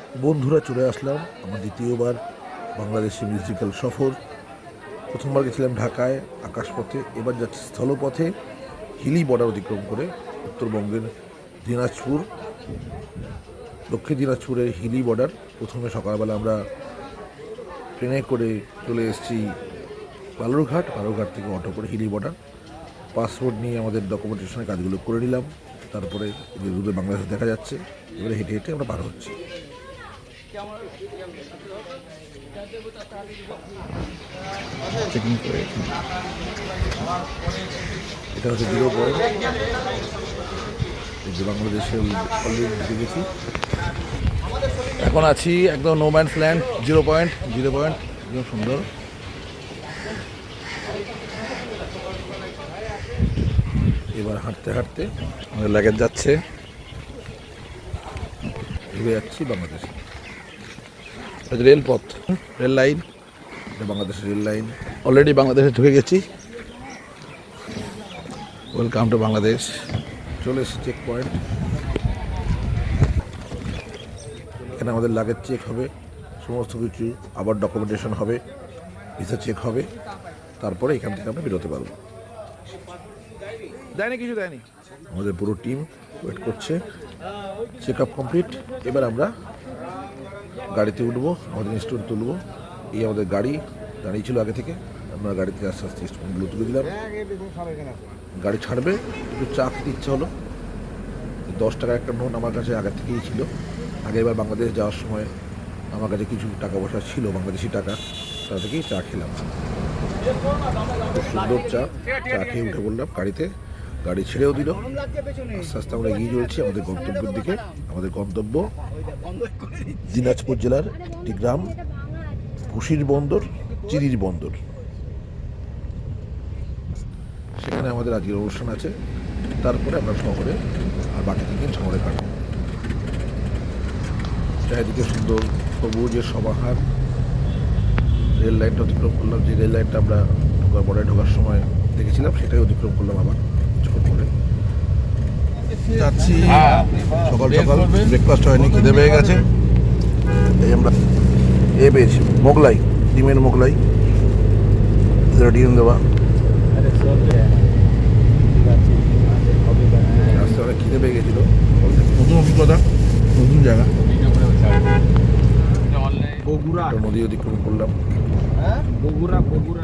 বন্ধুরা চলে আসলাম আমার দ্বিতীয়বার বাংলাদেশি মিউজিক্যাল সফর। প্রথমবার গেছিলাম ঢাকায় আকাশপথে, এবার যাচ্ছি স্থলপথে হিলি বর্ডার অতিক্রম করে উত্তরবঙ্গের দিনাজপুর, দক্ষিণ দিনাজপুরের হিলি বর্ডার। প্রথমে সকালবেলা আমরা ট্রেনে করে চলে এসেছি বালুরঘাট থেকে অটো করে হিলি বর্ডার। পাসপোর্ট নিয়ে আমাদের ডকুমেন্টেশনের কাজগুলো করে নিলাম, তারপরে যে দূরে বাংলাদেশ দেখা যাচ্ছে, এবারে হেঁটে হেঁটে আমরা পার হচ্ছি। এটা হচ্ছে 0 পয়েন্ট, যে বাংলাদেশে অলরেডি ঢুকে গেছি। এখন আছি একদম নো ম্যানস ল্যান্ড, 0 পয়েন্ট একদম সুন্দর। এবার হাঁটতে হাঁটতে আমাদের লাগেজ যাচ্ছে, ঢুকে যাচ্ছি বাংলাদেশে। রেলপথ, রেল লাইন, এটা বাংলাদেশের রেল লাইন। অলরেডি বাংলাদেশে ঢুকে গেছি। Welcome to Bangladesh. চলে এসেছি চেক পয়েন্ট। এখানে আমাদের লাগেজ চেক হবে, সমস্ত কিছু, আবার ডকুমেন্টেশন হবে, ভিসা চেক হবে, তারপরে এখান থেকে আমরা বেরোতে পারবো। দেয়নি আমাদের পুরো টিম ওয়েট করছে। Check up complete. এবার আমরা গাড়িতে উঠবো, আমাদের ইনস্ট্রুমেন্ট তুলবো। এই আমাদের গাড়ি দাঁড়িয়ে ছিল আগে থেকে, আমরা গাড়িতে আস্তে আস্তে ইনস্ট্রুমেন্টগুলো তুলে দিলাম। গাড়ি ছাড়বে, একটু চা খেতে ইচ্ছা হলো। 10 টাকার একটা নোট আমার কাছে আগে থেকেই ছিল। আগেরবার বাংলাদেশ যাওয়ার সময় আমার কাছে কিছু টাকা পয়সা ছিল, বাংলাদেশি টাকা, তা থেকেই চা খেলাম। খুব সুন্দর চা খেয়ে উঠে বললাম গাড়িতে। গাড়ি ছেড়েও দিল। আস্তে আস্তে আমরা এগিয়ে চলছি আমাদের গন্তব্যের দিকে। আমাদের গন্তব্য দিনাজপুর জেলার একটি গ্রাম, কুশির বন্দর, চিরির বন্দর। সেখানে আমাদের আজকের অনুষ্ঠান আছে। তারপরে আমরা শহরে, আর বাকি দিন শহরে কাটাবো। চারিদিকে সুন্দর সবুজের সমাহার। রেল লাইনটা অতিক্রম করলাম, যে রেল লাইনটা আমরা বর্ডারে ঢোকার সময় দেখেছিলাম, সেটাই অতিক্রম করলাম আবার কিছুক্ষণ পরে। যাচ্ছি সকাল সকাল, ব্রেকফাস্ট হয়নি, খিদে পেয়ে গেছে। এই আমরা পেয়েছি মোগলাই, ডিমের মোগলাই, ডিম দেওয়া। রাস্তায় অনেক খিদে পেয়ে গেছিলো। নতুন অভিজ্ঞতা, নতুন জায়গা। নদী অতিক্রম করলাম।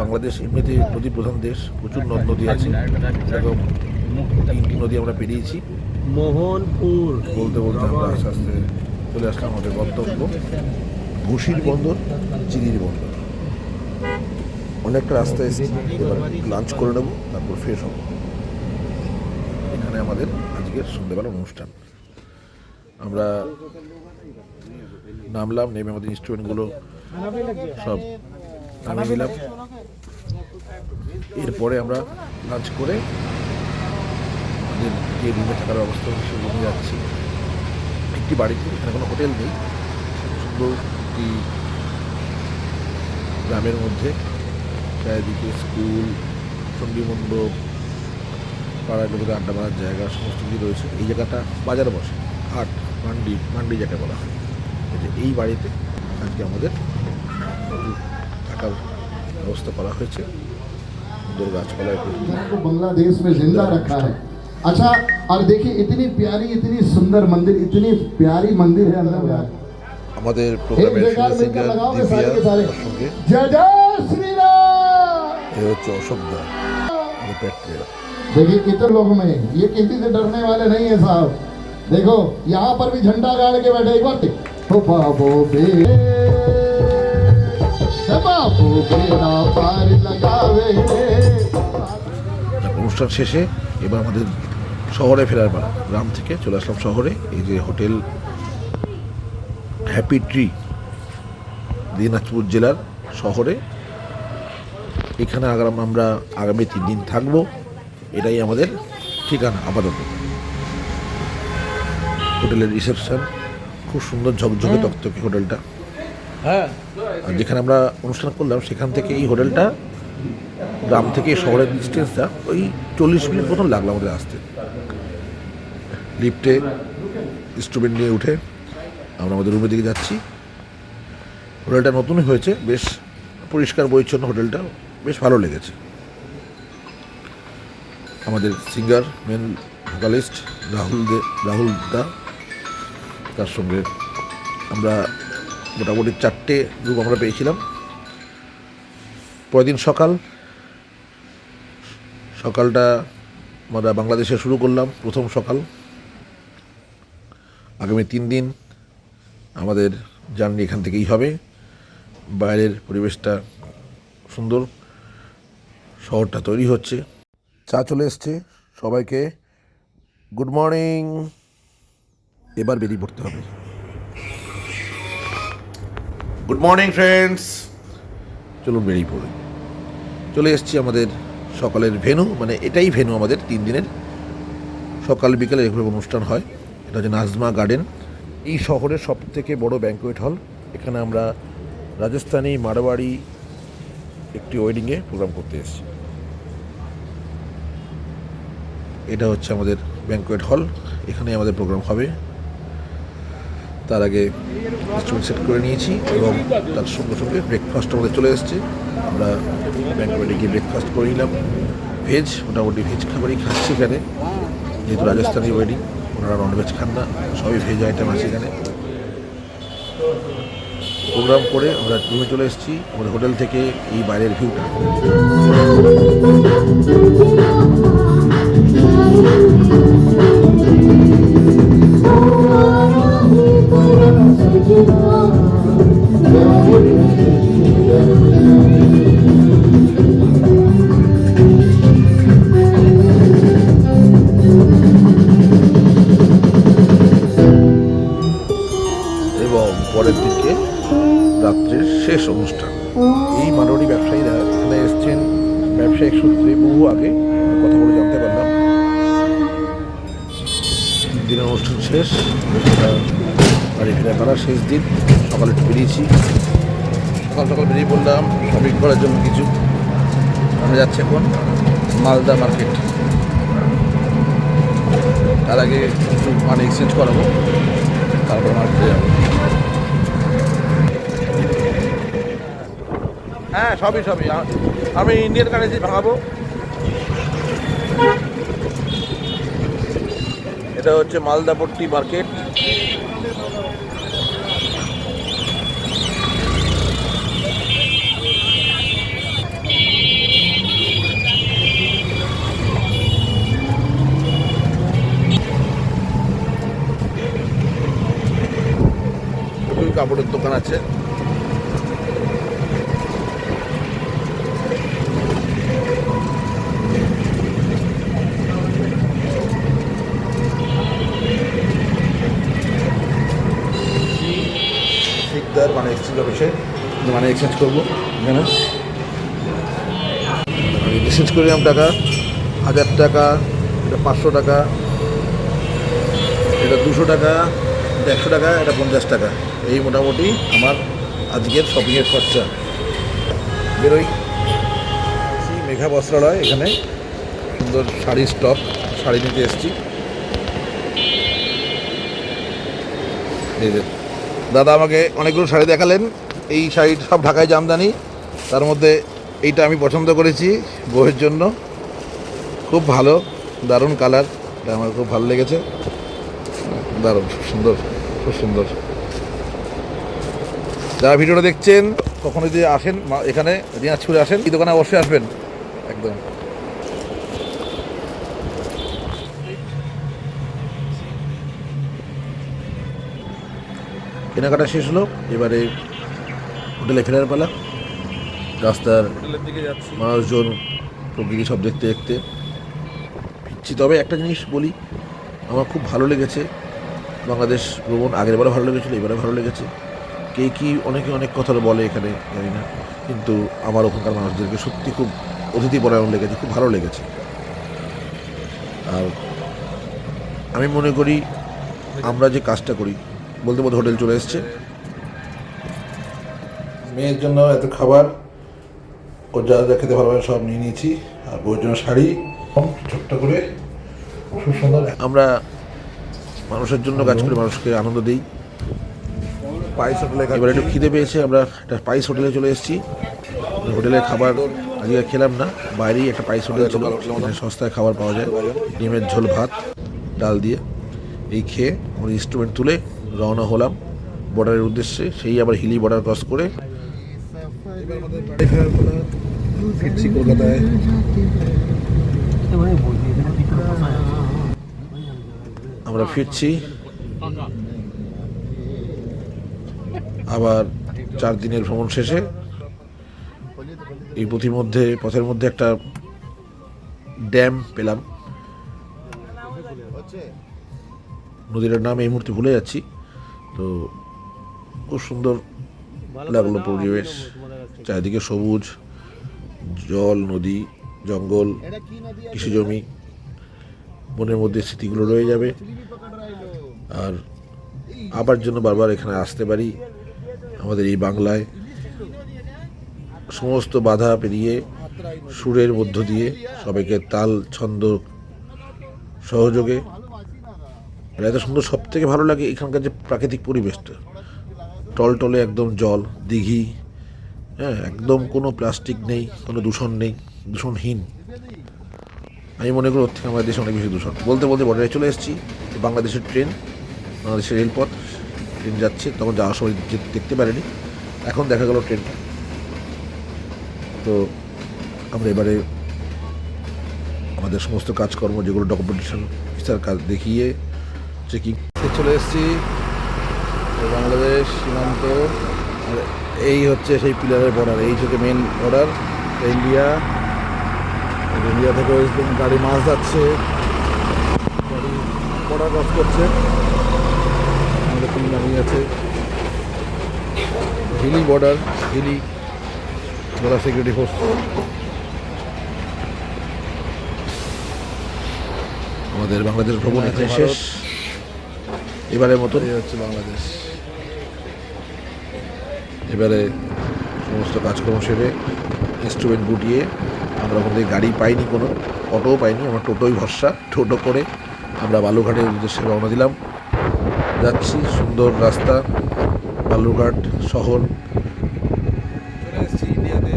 বাংলাদেশ এমনিতে নদী প্রধান দেশ, প্রচুর নদ নদী আছে। এরকম 3টি নদী আমরা পেরিয়েছি। মোহনপুর বলতে বলতে আমরা আস্তে আস্তে চলে আসলাম আমাদের গন্তব্য, ঘুষির বন্দর, চিরির বন্দর। অনেকটা রাস্তা এসেছি, এবার লাঞ্চ করে নেবো, তারপর ফ্রেশ হবো। এখানে আমাদের আজকের সন্ধ্যেবেলার অনুষ্ঠান। আমরা নামলাম, নেমে আমাদের ইনস্ট্রুমেন্টগুলো সব নামিয়ে দিলাম। এরপরে আমরা লাঞ্চ করে আমাদের যে রুমে থাকার ব্যবস্থা হচ্ছে সে রুমে যাচ্ছি। একটি বাড়িতে, এখানে কোনো হোটেল নেই, সুন্দর একটি গ্রামের মধ্যে। চারিদিকে স্কুল, চণ্ডী মণ্ডপ, পাড়ায় লোকেদের আড্ডা মারার জায়গা, সমস্ত কিছু রয়েছে। এই জায়গাটা বাজার বসে, হাট, মান্ডি যাকে বলা হয়। এই বাড়িতে আজকে আমাদের থাকার ব্যবস্থা করা হয়েছে। সুন্দর গাছপালায় बांग्लादेश में जिंदा रखा है। अच्छा, और देखिए इतनी प्यारी, इतनी सुंदर मंदिर, इतनी प्यारी मंदिर है अंदर। আমাদের প্রোগ্রামের সিঙ্গার দিব্যা সঙ্গে जय जय श्री राम। এ হচ্ছে অশোক দা, প্যাট্রিয়া। देखिए कितने लोगों में ये किसी से डरने वाले नहीं है साहब। देखो यहाँ पर भी झंडा गाड़ के बैठे। एक बार तो बाबो बेड़ा पार लगावे। অনুষ্ঠান শেষে এবার আমাদের শহরে ফেরার পালা। গ্রাম থেকে চলে আসলাম শহরে। এই যে হোটেল হ্যাপি ট্রি, দিনাজপুর জেলার শহরে। এখানে আমরা আগামী 3 দিন থাকবো। এটাই আমাদের ঠিকানা আপাতত। হোটেলের রিসেপশন খুব সুন্দর, ঝকঝকে তকতকে হোটেলটা। হ্যাঁ, আর যেখানে আমরা অনুষ্ঠান করলাম সেখান থেকে এই হোটেলটা, গ্রাম থেকে শহরের ডিস্টেন্সটা ওই 40 মিনিট মতন লাগলো আমাদের আসতে। লিফটে ইনস্ট্রুমেন্ট নিয়ে উঠে আমরা আমাদের রুমের দিকে যাচ্ছি। হোটেলটা নতুনই হয়েছে, বেশ পরিষ্কার পরিচ্ছন্ন হোটেলটা, বেশ ভালো লেগেছে। আমাদের সিঙ্গার মেন ভোকালিস্ট রাহুল দা, তার সঙ্গে আমরা মোটামুটি 4টে রুম আমরা পেয়েছিলাম। পরের দিন সকালটা আমরা বাংলাদেশে শুরু করলাম, প্রথম সকাল। আগামী 3 দিন আমাদের জার্নি এখান থেকেই হবে। বাইরের পরিবেশটা সুন্দর, শহরটা তৈরি হচ্ছে। চা চলে এসছে, সবাইকে গুড মর্নিং। এবার বেরিয়ে পড়তে হবে। গুড মর্নিং ফ্রেন্ডস, চলুন বেরিয়ে পড়ি। চলে এসেছি আমাদের সকালের ভেন্যু, মানে এটাই ভেন্যু আমাদের 3 দিনের। সকাল বিকেলে এভাবে অনুষ্ঠান হয়। এটা হচ্ছে নাজমা গার্ডেন, এই শহরের সবথেকে বড় ব্যাঙ্কোয়েট হল। এখানে আমরা রাজস্থানি মারোয়াড়ি একটি ওয়েডিংয়ে প্রোগ্রাম করতে এসেছি। এটা হচ্ছে আমাদের ব্যাঙ্কোয়েট হল, এখানে আমাদের প্রোগ্রাম হবে। তার আগে ইনস্ট্রুমেন্ট সেট করে নিয়েছি এবং তার সঙ্গে সঙ্গে ব্রেকফাস্ট আমাদের চলে এসেছে। আমরা ব্যাঙ্কোয়েটে গিয়ে ব্রেকফাস্ট করে নিলাম। মোটামুটি ভেজ খাবারই খাচ্ছি এখানে, যেহেতু রাজস্থানি ওয়েডিং, ওনারা ননভেজ খান না, সবই ভেজ আইটেম আছে এখানে। প্রোগ্রাম করে আমরা রুমে চলে এসেছি। আমাদের হোটেল থেকে এই বাইরের ভিউটা। এবং পরের দিকে রাত্রের শেষ অনুষ্ঠান। এই মারোয়াড়ি ব্যবসায়ীরা এখানে এসছেন ব্যবসায়িক সূত্রে বহু আগে, কথা বলে জানতে পারলাম। 3 দিনের অনুষ্ঠান শেষ, বাড়ি ফেরা করা শেষ দিন। সকালে একটু বেরিয়েছি, সকাল বেরিয়ে পড়লাম শপিং করার জন্য কিছু। আমরা যাচ্ছি এখন মালদা মার্কেট। তার আগে কিছু মানি এক্সচেঞ্জ করাবো, তারপর মার্কেটে যাবো। হ্যাঁ, সবই আমি ইন্ডিয়ান কারেন্সি ভাঙাবো। এটা হচ্ছে মালদাপট্টি মার্কেট। কাপড়ের দোকান আছে। মানে এক্সচেঞ্জ অফিসে মানে এক্সচেঞ্জ করবো। এখানে এক্সচেঞ্জ করলাম টাকা, 1000 টাকা, এটা 500 টাকা, এটা 200 টাকা, এটা 100 টাকা, এটা 50 টাকা। এই মোটামুটি আমার আজকের শপিংয়ের খরচা। বেরোই। মেঘা বস্ত্রালয়, এখানে সুন্দর শাড়ির স্টক, শাড়ি নিতে এসেছি। এই যে দাদা আমাকে অনেকগুলো শাড়ি দেখালেন। এই শাড়ি সব ঢাকায় জামদানি, তার মধ্যে এইটা আমি পছন্দ করেছি বউয়ের জন্য। খুব ভালো, দারুণ কালার, এটা আমার খুব ভালো লেগেছে। দারুণ, খুব সুন্দর। যারা ভিডিওটা দেখছেন, কখনো যদি আসেন এখানে দিনাজপুরে আসেন, এই দোকানে অবশ্যই আসবেন একদম। কেনাকাটা শেষ হলো, এবারে হোটেলে ফেরার পালা। রাস্তার মানুষজন, প্রকৃতি সব দেখতে দেখতে ফিরছি। তবে একটা জিনিস বলি, আমার খুব ভালো লেগেছে বাংলাদেশ ভ্রমণ। আগেরবারও ভালো লেগেছিলো, এবারে ভালো লেগেছে। অনেকে অনেক কথা বলে এখানে, জানি না, কিন্তু আমার ওখানকার মানুষদেরকে সত্যি খুব অতিথিপরায়ণ লেগেছে, খুব ভালো লেগেছে। আর আমি মনে করি আমরা যে কাজটা করি, বলতে হোটেল চলে এসছে। মেয়ের জন্য এত খাবার, ও যা যা খেতে ভালোবাসে সব নিয়ে নিয়েছি। আর বউয়ের জন্য শাড়ি ছোট্ট করে, খুব সুন্দর। আমরা মানুষের জন্য কাজ করি, মানুষকে আনন্দ দিই, স্পাইস হোটেলে এবার একটু খিদে পেয়েছে, আমরা একটা স্পাইস হোটেলে চলে এসেছি। হোটেলের খাবার আজকে খেলাম না, বাইরেই একটা স্পাইস হোটেল ছিল, এখানে সস্তায় খাবার পাওয়া যায়, ডিমের ঝোল ভাত ডাল দিয়ে। এই খেয়ে আমরা ইনস্ট্রুমেন্ট তুলে রওনা হলাম বর্ডারের উদ্দেশ্যে। সেই আবার হিলি বর্ডার ক্রস করে ফিরছি কলকাতায়। আমরা ফিরছি আবার 4 দিনের ভ্রমণ শেষে। এই পথের মধ্যে একটা ড্যাম পেলাম, নদীটার নাম এই মুহূর্তে ভুলে যাচ্ছি। তো খুব সুন্দর লাগলো পরিবেশ, চারিদিকে সবুজ, জল, নদী, জঙ্গল, কৃষি জমি, মনের মধ্যে স্মৃতিগুলো রয়ে যাবে। আর আবার জন্য বারবার এখানে আসতে পারি। আমাদের এই বাংলায় সমস্ত বাধা পেরিয়ে সুরের মধ্য দিয়ে সবাইকে তাল ছন্দ সহযোগে এত সুন্দর। সব থেকে ভালো লাগে এখানকার যে প্রাকৃতিক পরিবেশটা, টলটলে একদম জল, দিঘি, হ্যাঁ, একদম কোনো প্লাস্টিক নেই, কোনো দূষণ নেই, দূষণহীন। আমি মনে করি ওর থেকে আমাদের দেশে অনেক বেশি দূষণ। বলতে বলতে বর্ডারে চলে এসেছি। বাংলাদেশের ট্রেন, বাংলাদেশের রেলপথ, ট্রেন যাচ্ছে। তখন যাওয়ার সময় দেখতে পারিনি, এখন দেখা গেল ট্রেনটা। তো আমরা এবারে আমাদের সমস্ত কাজকর্ম, যেগুলো ডকুমেন্টেশন অফিসার কাজ দেখিয়ে চেকিং চলে এসেছি বাংলাদেশ সীমান্ত। আর এই হচ্ছে সেই পিলারের বর্ডার, এই হচ্ছে মেন বর্ডার ইন্ডিয়া। ইন্ডিয়া থেকে ওয়েস্ট বেঙ্গল গাড়ি মাছ যাচ্ছে, গাড়ি বর্ডার ক্রস করছে। আমাদের কোন দাঁড়িয়ে আছে Hili border, Hili border security force. আমাদের বাংলাদেশ ভ্রমণ এখানে শেষ এবারের মতো। হচ্ছে বাংলাদেশ। এবারে সমস্ত কাজকর্ম সেরে ইনস্ট্রুমেন্ট গুটিয়ে আমরা ওখান থেকে গাড়ি পাইনি, কোনো অটোও পাইনি, আমরা টোটোই ভরসা। টোটো করে আমরা বালুরঘাটের উদ্দেশ্যে রওনা দিলাম। যাচ্ছি, সুন্দর রাস্তা, বালুরঘাট শহর। চলে এসেছি ইন্ডিয়াতে।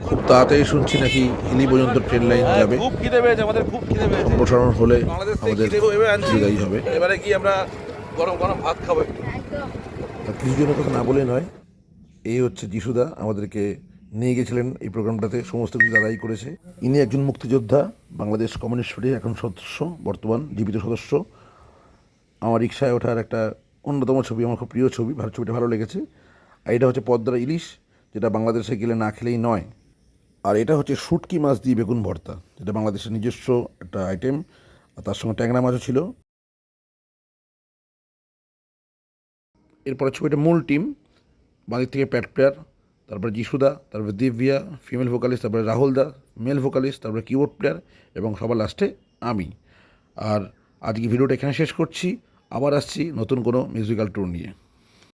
খুব তাড়াতাড়ি শুনছি নাকি হিলি পর্যন্ত ট্রেন লাইন যাবে। খুব খিদে পেয়েছে আমাদের, খুব খিদে পেয়েছে। সম্প্রসারণ হলে আমাদের আনছি সুবিধাই হবে। এবারে কি আমরা গরম গরম ভাত খাবো একটু। কিছু জনের কথা না বলে নয়, এই হচ্ছে যিশুদা, আমাদেরকে নিয়ে গেছিলেন এই প্রোগ্রামটাতে, সমস্ত কিছু দাদাই করেছে। ইনি একজন মুক্তিযোদ্ধা, বাংলাদেশ কমিউনিস্ট পার্টির এখন সদস্য, বর্তমান জীবিত সদস্য। আমার রিক্সায় ওঠার একটা অন্যতম ছবি, আমার খুব প্রিয় ছবি, ছবিটা ভালো লেগেছে। আর এটা হচ্ছে পদ্মার ইলিশ, যেটা বাংলাদেশে গেলে না খেলেই নয়। আর এটা হচ্ছে শুটকি মাছ দিয়ে বেগুন ভর্তা, যেটা বাংলাদেশের নিজস্ব একটা আইটেম। আর তার সঙ্গে ট্যাংরা মাছও ছিল। এরপরে ছবিটা মূল টিম, বাঁদিক থেকে প্যাট প্লেয়ার, তারপরে যিশুদা, তারপরে দিব্যা ফিমেল ভোকালিস্ট, তারপরে রাহুল দা মেল ভোকালিস্ট, তারপরে কিবোর্ড প্লেয়ার, এবং সবার লাস্টে আমি। আর আজকে ভিডিওটা এখানে শেষ করছি। আবার আসছি নতুন কোনো মিউজিক্যাল ট্যুর নিয়ে।